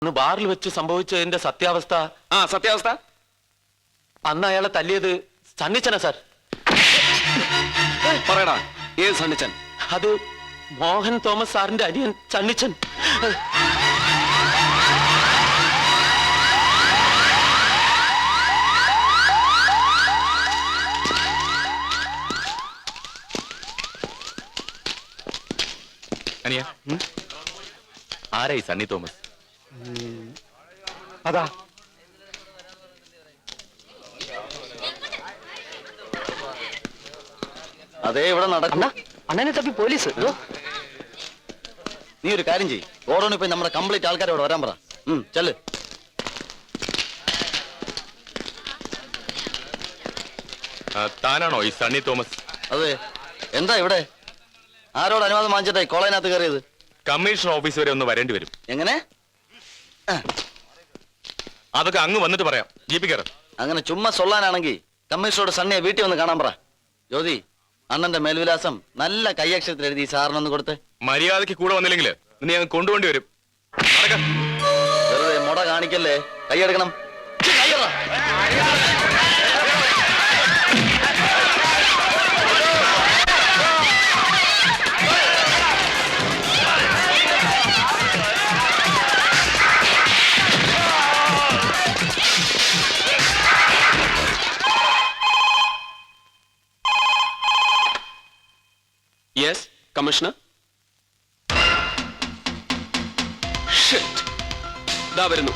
അന്ന് ബാറിൽ വെച്ച് സംഭവിച്ചതിന്റെ സത്യാവസ്ഥ. സത്യാവസ്ഥ അന്ന് അയാളെ തല്ലിയത് സണ്ണിച്ചനാ സാർ. പറയടാ, ഏത് സണ്ണിച്ചൻ? അത് മോഹൻ തോമസ് സാറിന്റെ അനിയൻ സണ്ണിച്ചൻ. അനിയ, ആരായി സണ്ണി തോമസ്? അതാ അതേ ഇവിടെ നടക്കുന്ന അണ്ണനെ തപ്പി പോലീസ്. നീ ഒരു കാര്യം ചെയ്യ്, ഗോഡൌണിൽ പോയി നമ്മുടെ കംപ്ലീറ്റ് ആൾക്കാരെ ഇവിടെ വരാൻ പറ. ചെല്ല്. താനാണോ ഈ സണ്ണി തോമസ്? അതെ. എന്താ ഇവിടെ? ആരോട് അനുവാദം വാങ്ങിച്ചിട്ടായി കോളേജിനകത്ത് കയറിയത്? കമ്മീഷണർ ഓഫീസ് വരെ ഒന്ന് വരേണ്ടി വരും. എങ്ങനെ? അതൊക്കെ അങ്ങ് വന്നിട്ട് പറയാം. ജീപ്പി കയറാം. അങ്ങനെ ചുമ്മാ സൊല്ലാനാണെങ്കിൽ കമ്മീഷണറോട് സണ്ണിയെ വീട്ടിൽ വന്ന് കാണാൻ പറ. ജ്യോതി, അണ്ണന്റെ മേൽവിലാസം നല്ല കൈയക്ഷരത്തിൽ എഴുതി സാറിനൊന്ന് കൊടുത്ത്. മര്യാദയ്ക്ക് കൂടെ വന്നില്ലെങ്കിൽ നിന്നെ അങ്ങ് കൊണ്ടുപോണ്ടി വരും. വെറുതെ മുട കാണിക്കല്ലേ. കൈയെടുക്കണം. Yes commissioner. ദാ വരുന്നു.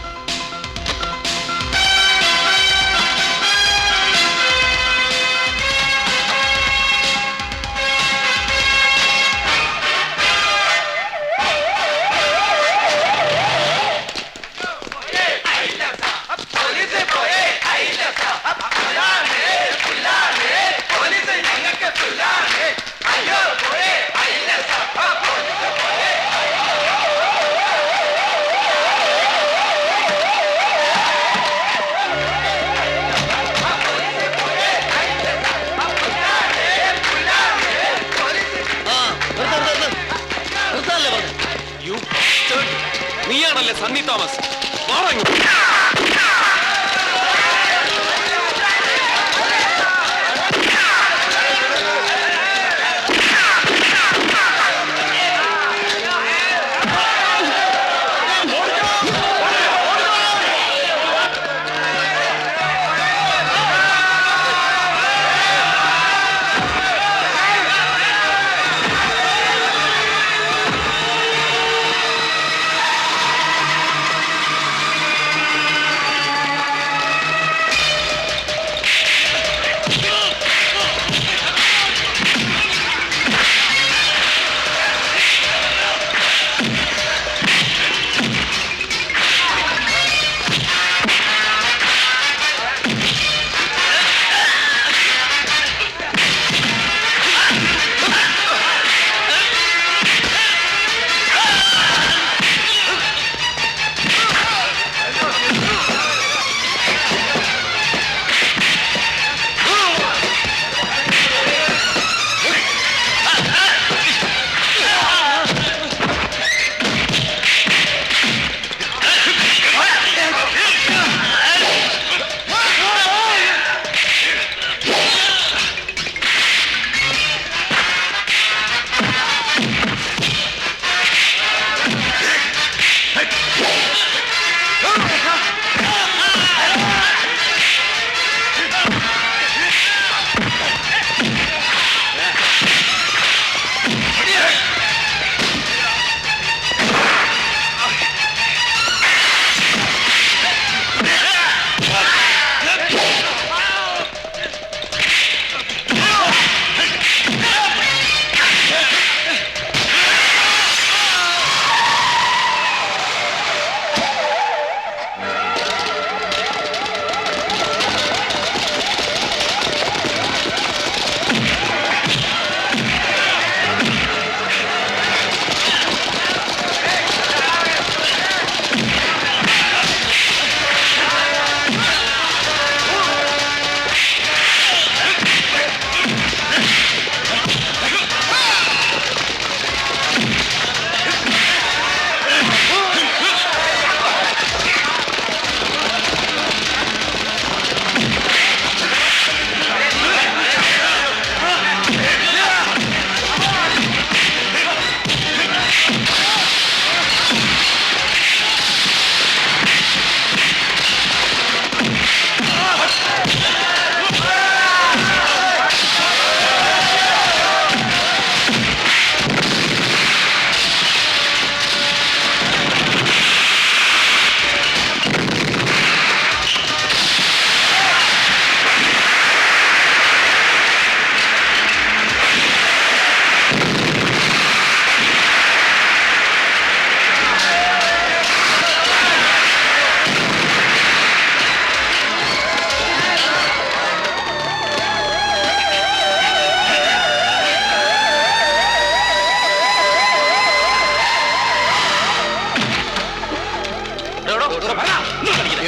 നീയാണല്ലേ സണ്ണി തോമസ്?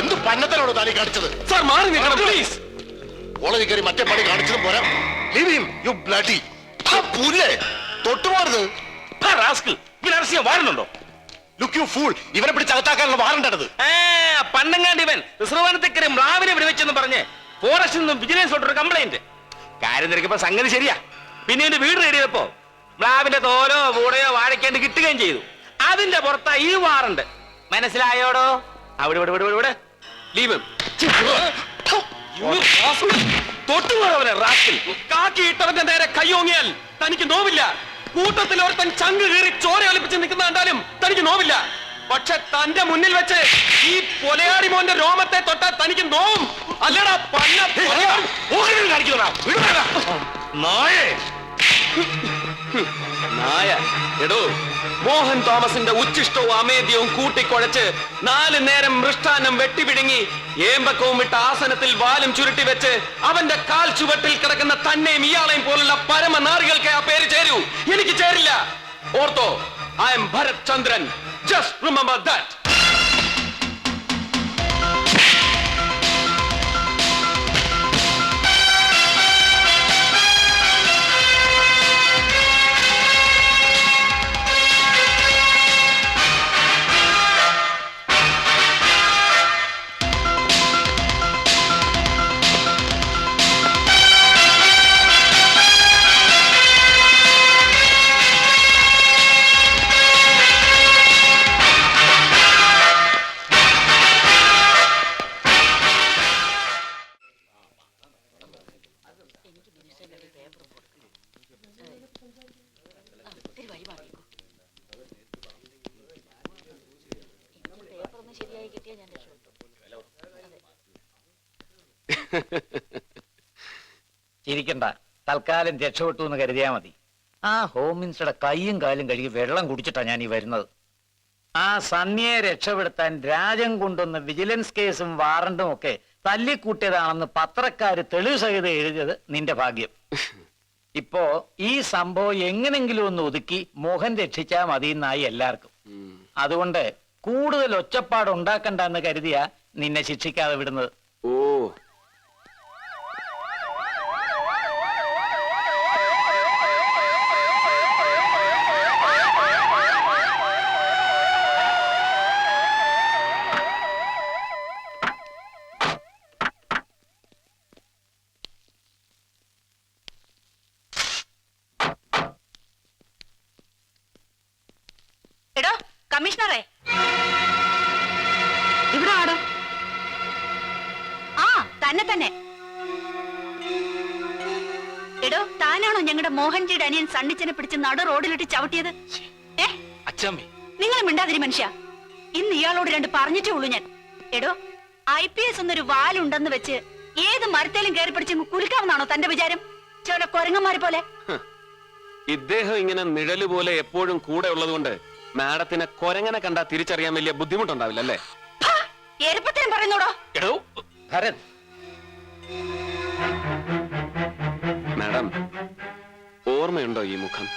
എന്ത് പന്നത്തനാണോ താലി കാണിച്ചത്? സാർ മാറി നിൽക്കണം പ്ലീസ്. കോളേജിൽ കയറി മറ്റേ പണി കാണിച്ചതും പോരാ. Leave him, you bloody. തൊട്ടുപോരുത്. വാറണ്ടുണ്ടോ? Look you fool. ഇവനെ പിടിച്ച് അകത്താക്കാനുള്ള വാറണ്ടത്. പണ്ടങ്ങാണ്ട് ഇവൻ റിസർവാനത്തേക്കരെ മ്ലാവിനെ വിടുവെച്ചെന്ന് പറഞ്ഞ് ഫോറസ്റ്റിൽ നിന്നും വിജിലൻസ് കംപ്ലൈന്റ്. കാര്യം തിരക്കിയപ്പോ സംഗതി ശരിയാ. പിന്നെ എന്റെ വീട് റെഡി ചെയ്തപ്പോ മ്ലാവിന്റെ തോലോ കൂടെയോ വാഴയ്ക്കാണ്ട് കിട്ടുകയും ചെയ്തു. അതിന്റെ പുറത്താ ഈ വാറണ്ട്. മനസ്സിലായോടോ? അവിടെ ഇവിടെ ഇവിടെ ഇവിടെ ലീവ്. തൊട്ടുപോയവനെ റാസ്കിൽ. കാക്കിയിട്ടവന്റെ നേരെ കയ്യോങ്ങിയാൽ തനിക്ക് നോവില്ല. കൂട്ടത്തിൽ ഒരുത്തൻ ചങ്ക് കീറി ചോര ഒലിപ്പിച്ച് നിൽക്കുന്ന കണ്ടാലും തനിക്ക് നോവില്ല. പക്ഷെ തന്റെ മുന്നിൽ വെച്ച് ഈ പൊലയാടി മോന്റെ രോമത്തെ തൊട്ടാൽ തനിക്ക് നോവും. അല്ലടാ പന്ന നായ. എടോ, മോഹൻ തോമസിന്റെ ഉച്ചിഷ്ടവും അമേദ്യവും കൂട്ടിക്കുഴച്ച് 4 നേരം മൃഷ്ടാന്നം വെട്ടിപിടുങ്ങി ഏമ്പക്കവും വിട്ട ആസനത്തിൽ വാലും ചുരുട്ടി വെച്ച് അവന്റെ കാൽ ചുവട്ടിൽ കിടക്കുന്ന തന്നെയും ഇയാളെയും പോലുള്ള പരമനാറികൾക്ക് ആ പേര് ചേരൂ. എനിക്ക് ചേരില്ല. ഓർത്തോ, I am Bharat Chandran. Just remember that. ചിരിക്കണ്ട, തൽക്കാലം രക്ഷപ്പെട്ടു എന്ന് കരുതിയാ മതി. ആ ഹോം മിനിസ്റ്ററുടെ കൈയും കാലും കഴുകി വെള്ളം കുടിച്ചിട്ടാ ഞാൻ ഈ വരുന്നത്. ആ സന്ധ്യയെ രക്ഷപ്പെടുത്താൻ രാജൻ കൊണ്ടുവന്ന വിജിലൻസ് കേസും വാറണ്ടും ഒക്കെ തല്ലിക്കൂട്ടിയതാണെന്ന് പത്രക്കാര് തെളിവ് സഹിതം എഴുതിയത് നിന്റെ ഭാഗ്യം. ഇപ്പോ ഈ സംഭവം എങ്ങനെങ്കിലും ഒന്ന് ഒതുക്കി മോഹൻ രക്ഷിച്ചാ മതി എന്നായി എല്ലാവർക്കും. അതുകൊണ്ട് കൂടുതൽ ഒച്ചപ്പാട് ഉണ്ടാക്കണ്ടെന്ന് കരുതിയാ നിന്നെ ശിക്ഷിക്കാതെ വിടുന്നത്. ഓ, കമ്മീഷണറെ, ഇവിടെ ആടോ. ആ തന്നെ തന്നെ. എടോ, താനാണോ ഞങ്ങളുടെ മോഹൻജിയുടെ അനിയൻ സണ്ണിച്ചനെ പിടിച്ച് നട റോഡിലിട്ട് ചവിട്ടിയത്? നിങ്ങൾ മിണ്ടാതിരി മനുഷ്യ. ഇന്ന് ഇയാളോട് 2 പറഞ്ഞിട്ടേ ഉള്ളൂ ഞാൻ. എടോ, IPS എന്നൊരു വാലുണ്ടെന്ന് വെച്ച് ഏത് മരത്തേലും കയറി പിടിച്ച് കുലുക്കാവുന്നാണോ തന്റെ വിചാരം? ചില കൊരങ്ങന്മാരെ പോലെ. ഇദ്ദേഹം ഇങ്ങനെ നിഴല് പോലെ എപ്പോഴും കൂടെ ഉള്ളതുകൊണ്ട് മാഡത്തിനെ കൊരങ്ങനെ കണ്ടാ തിരിച്ചറിയാൻ വലിയ ബുദ്ധിമുട്ടുണ്ടാവില്ല അല്ലേ? എരുപ്പത്തിനും പറയുന്നോടോ. ഭരത്, മാഡം, ഓർമ്മയുണ്ടോ ഈ മുഖം?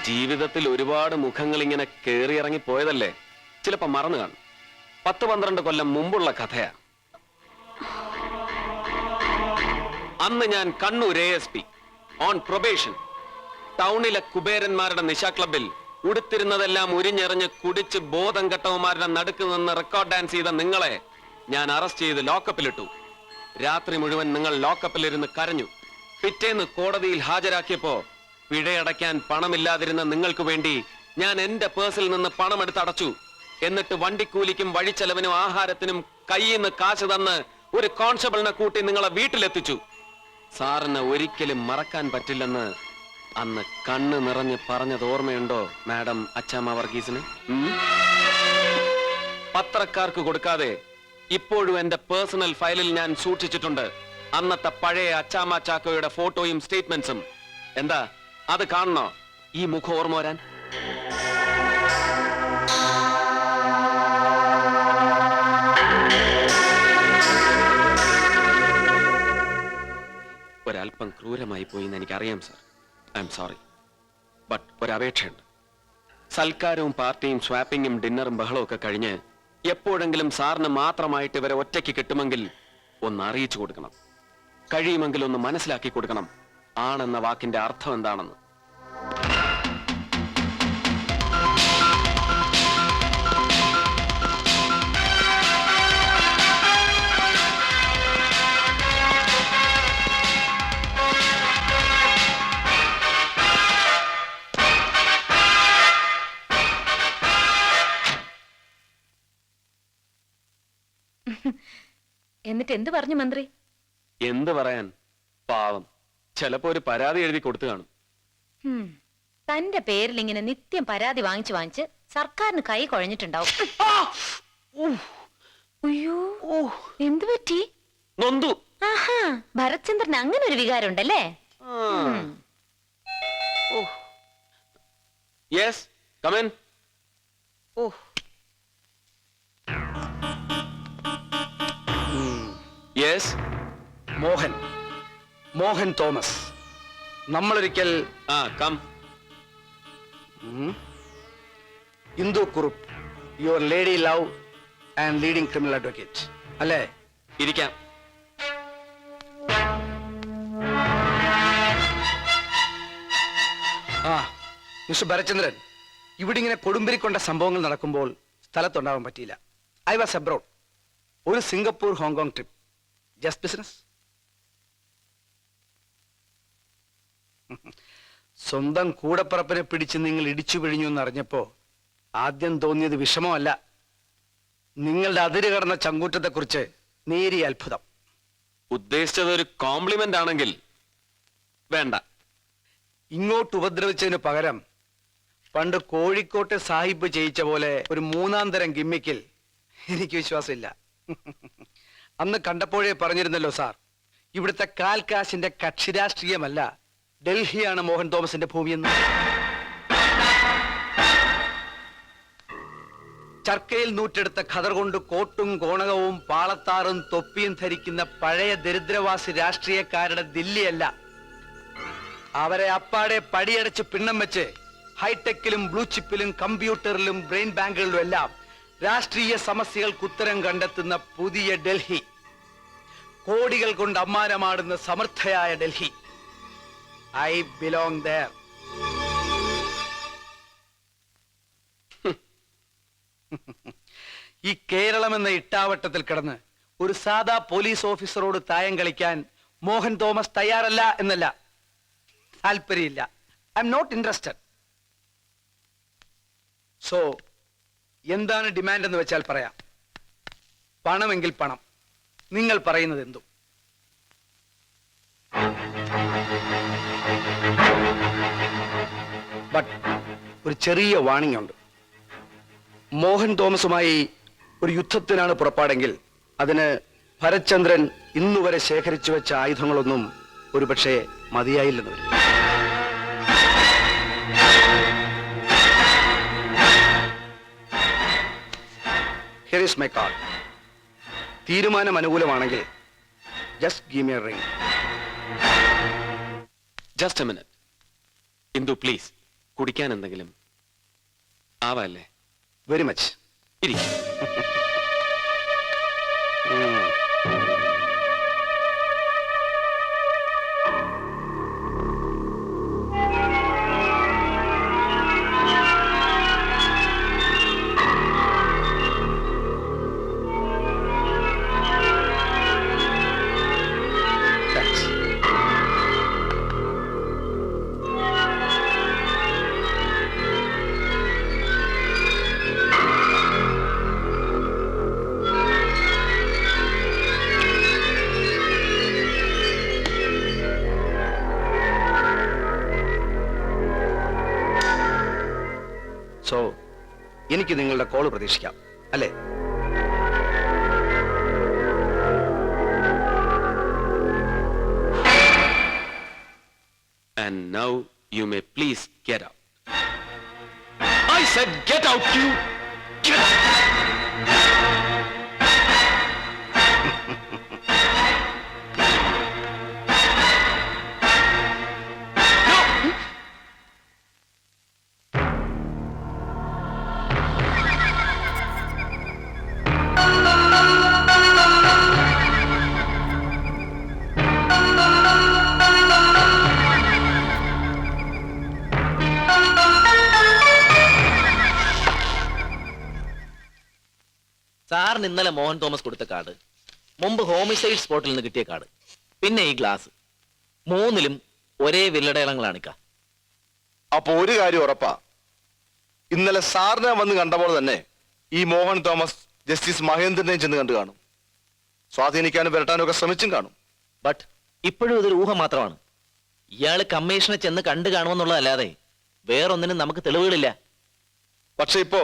ജീവിതത്തിൽ ഒരുപാട് മുഖങ്ങൾ ഇങ്ങനെ കേറിയിറങ്ങി പോയതല്ലേ? ചിലപ്പോ മറന്നു കാണും. 10-12 കൊല്ലം മുമ്പുള്ള കഥയാ. അന്ന് ഞാൻ കണ്ണൂർ ASP ഓൺ പ്രൊബേഷൻ ടൗണിലെ കുബേരന്മാരുടെ നിശാ ക്ലബിൽ ഉടുത്തിരുന്നതെല്ലാം ഉരിഞ്ഞെറിഞ്ഞ് കുടിച്ച് ബോധം കെട്ടവന്മാരുടെ നടുക്ക് നിന്ന് റെക്കോർഡ് ഡാൻസ് ചെയ്ത നിങ്ങളെ ഞാൻ അറസ്റ്റ് ചെയ്ത് ലോക്കപ്പിലിട്ടു. രാത്രി മുഴുവൻ നിങ്ങൾ ലോക്കപ്പിലിരുന്ന് കരഞ്ഞു. പിറ്റേന്ന് കോടതിയിൽ ഹാജരാക്കിയപ്പോ പിഴയടയ്ക്കാൻ പണമില്ലാതിരുന്ന നിങ്ങൾക്ക് വേണ്ടി ഞാൻ എന്റെ പേഴ്സിൽ നിന്ന് പണമെടുത്ത് അടച്ചു. എന്നിട്ട് വണ്ടിക്കൂലിക്കും വഴിച്ചെലവിനും ആഹാരത്തിനും കയ്യിൽ നിന്ന് കാശ് തന്ന് ഒരു കോൺസ്റ്റബിളിനെ കൂട്ടി നിങ്ങളെ വീട്ടിലെത്തിച്ചു. സാറിന് ഒരിക്കലും മറക്കാൻ പറ്റില്ലെന്ന് അന്ന് കണ്ണ് നിറഞ്ഞ് പറഞ്ഞത് ഓർമ്മയുണ്ടോ മാഡം അച്ചാമ്മ വർഗീസിന്? പത്രക്കാർക്ക് കൊടുക്കാതെ ഇപ്പോഴും എന്റെ പേഴ്സണൽ ഫയലിൽ ഞാൻ സൂക്ഷിച്ചിട്ടുണ്ട് അന്നത്തെ പഴയ അച്ചാമ്മ ചാക്കോയുടെ ഫോട്ടോയും സ്റ്റേറ്റ്മെന്റ്സും. എന്താ അത് കാണണോ? ഈ മുഖം ഓർമ്മ വരാൻ? ഒരല്പം ക്രൂരമായി പോയി എന്ന് എനിക്കറിയാം sir. I am sorry. But ഒരപേക്ഷയുണ്ട്. സൽക്കാരവും പാർട്ടിയും സ്വാപ്പിങ്ങും ഡിന്നറും ബഹളവും ഒക്കെ കഴിഞ്ഞ് എപ്പോഴെങ്കിലും സാറിന് മാത്രമായിട്ട് ഇവരെ ഒറ്റയ്ക്ക് കിട്ടുമെങ്കിൽ ഒന്ന് അറിയിച്ചു കൊടുക്കണം. കഴിയുമെങ്കിൽ ഒന്ന് മനസ്സിലാക്കി കൊടുക്കണം ആണെന്ന വാക്കിന്റെ അർത്ഥം എന്താണെന്ന്. എന്നിട്ട് എന്ത് പറഞ്ഞു മന്ത്രി? എന്ത് പറയാൻ, പാവം ചിലപ്പോ ഒരു പരാതി എഴുതി കൊടുത്തു കാണും. തന്റെ പേരിൽ ഇങ്ങനെ നിത്യം പരാതി വാങ്ങിച്ച് സർക്കാരിന് കൈ കുഴഞ്ഞിട്ടുണ്ടാവും. അയ്യോ, എന്തു പറ്റി? നൊന്തു. ആഹാ, ഭരത്ചന്ദ്രന് അങ്ങനെ ഒരു വികാരം ഉണ്ടല്ലേ? Yes, come on. Yes, Mohan Thomas. നമ്മളൊരിക്കൽ come. Indu Kurup, your lady love and leading criminal advocate അല്ലേ? ഇരിക്കാം. മിസ്റ്റർ ഭരചന്ദ്രൻ, ഇവിടെ ഇങ്ങനെ കൊടുമ്പിരിക്കൊണ്ട സംഭവങ്ങൾ നടക്കുമ്പോൾ സ്ഥലത്തുണ്ടാവാൻ പറ്റിയില്ല. I was abroad. ഒരു Singapore Hong Kong trip. Just business. സ്വന്തം കൂടപ്പറപ്പിനെ പിടിച്ച് നിങ്ങൾ ഇടിച്ചു പിഴിഞ്ഞു എന്നറിഞ്ഞപ്പോ ആദ്യം തോന്നിയത് വിഷമമല്ല, നിങ്ങളുടെ അതിര് കടന്ന ചങ്കൂറ്റത്തെക്കുറിച്ച് നേരിയ അത്ഭുതം. ഉദ്ദേശിച്ചത് ഒരു കോംപ്ലിമെന്റ് ആണെങ്കിൽ വേണ്ട. ഇങ്ങോട്ട് ഉപദ്രവിച്ചതിന് പകരം പണ്ട് കോഴിക്കോട്ടെ സാഹിബ് ചെയ്യിച്ച പോലെ ഒരു മൂന്നാം തരം ഗിമ്മിക്കിൽ എനിക്ക് വിശ്വാസമില്ല. അന്ന് കണ്ടപ്പോഴേ പറഞ്ഞിരുന്നല്ലോ സാർ, ഇവിടുത്തെ കാൽക്കാശിന്റെ കക്ഷി രാഷ്ട്രീയമല്ല, ഡൽഹിയാണ് മോഹൻ തോമസിന്റെ ഭൂമിയെന്ന്. ചർക്കയിൽ നൂറ്റെടുത്ത ഖദർ കൊണ്ട് കോട്ടും കോണകവും പാളത്താറും തൊപ്പിയും ധരിക്കുന്ന പഴയ ദരിദ്രവാസി രാഷ്ട്രീയക്കാരുടെ ദില്ലിയല്ല. അവരെ അപ്പാടെ പടിയടച്ച് പിണ്ണം വെച്ച് ഹൈടെക്കിലും ബ്ലൂ ചിപ്പിലും കമ്പ്യൂട്ടറിലും ബ്രെയിൻ ബാങ്കുകളിലും എല്ലാം രാഷ്ട്രീയ സമസ്യകൾക്ക് ഉത്തരം കണ്ടെത്തുന്ന പുതിയ ഡൽഹി, കോടികൾ കൊണ്ട് അമ്മാനമാടുന്ന സമർത്ഥയായ ഡൽഹി. I belong there. ഈ കേരളം എന്ന ഇട്ടാവട്ടത്തിൽ കിടന്ന് ഒരു സാധാ പോലീസ് ഓഫീസറോട് തായം കളിക്കാൻ മോഹൻ തോമസ് തയ്യാറല്ല എന്നല്ല, താല്പര്യമില്ല. I'm not interested. So എന്താണ് ഡിമാൻഡ് എന്ന് വെച്ചാൽ പറയാം. പണമെങ്കിൽ പണം, നിങ്ങൾ പറയുന്നത് എന്തും. ബട്ട് ഒരു ചെറിയ വാണിംഗ് ഉണ്ട്. മോഹൻ തോമസുമായി ഒരു യുദ്ധത്തിനാണ് പുറപ്പാടെങ്കിൽ അതിന് ഭരത്ചന്ദ്രൻ ഇന്നുവരെ ശേഖരിച്ചു വെച്ച ആയുധങ്ങളൊന്നും ഒരുപക്ഷെ മതിയായില്ലെന്ന് വരും. Here is my card. തീരുമാനം അനുകൂലമാണെങ്കിൽ just give me a ring. Just A minute. Indu please, കുടിക്കാൻ എന്തെങ്കിലും ആവല്ലേ? Very much. ഇരിക്കും. Thanks. സോ എനിക്ക് നിങ്ങളുടെ കോൾ പ്രതീക്ഷിക്കാം അല്ലേ? And now you may please get out. I said get out, you! Get out! No! സാറിന് ഇന്നലെ മോഹൻ തോമസ് കൊടുത്ത കാർഡ്, മുമ്പ് ഹോമിസൈഡ് സ്പോട്ടിൽ നിന്ന് കിട്ടിയ കാർഡ്, പിന്നെ ഈ ഗ്ലാസ്, മൂന്നിലും ഒരേ വിരലടയാളങ്ങളാണിക്ക. അപ്പൊ ഒരു കാര്യം ഉറപ്പാ, ഇന്നലെ സാറിനെ വന്ന് കണ്ടപ്പോൾ തന്നെ ഈ മോഹൻ തോമസ് ജസ്റ്റിസ് മഹേന്ദ്രനെയും ചെന്ന് കണ്ടു കാണും. സ്വാധീനിക്കാനും വരട്ടാനും ഒക്കെ ശ്രമിച്ചും കാണും. ബട്ട് ഇപ്പോഴും ഇതൊരു ഊഹം മാത്രമാണ്. ഇയാള് കമ്മീഷനെ ചെന്ന് കണ്ടു കാണുമെന്നുള്ളതല്ലാതെ വേറൊന്നിനും നമുക്ക് തെളിവുകളില്ല. പക്ഷെ ഇപ്പോ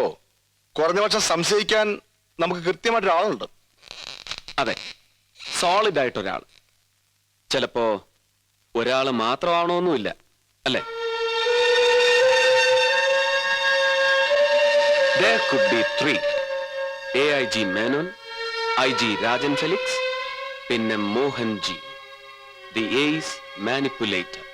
കുറഞ്ഞപക്ഷം സംശയിക്കാൻ നമുക്ക് കൃത്യമായിട്ടൊരാളുണ്ട്. അതെ, സോളിഡ് ആയിട്ടൊരാൾ. ചിലപ്പോ ഒരാള് മാത്രമാണോന്നുമില്ല, അല്ലേ? There could be 3. AIG Menon, IG Rajan Felix, പിന്നെ Mohan ji, the ace manipulator.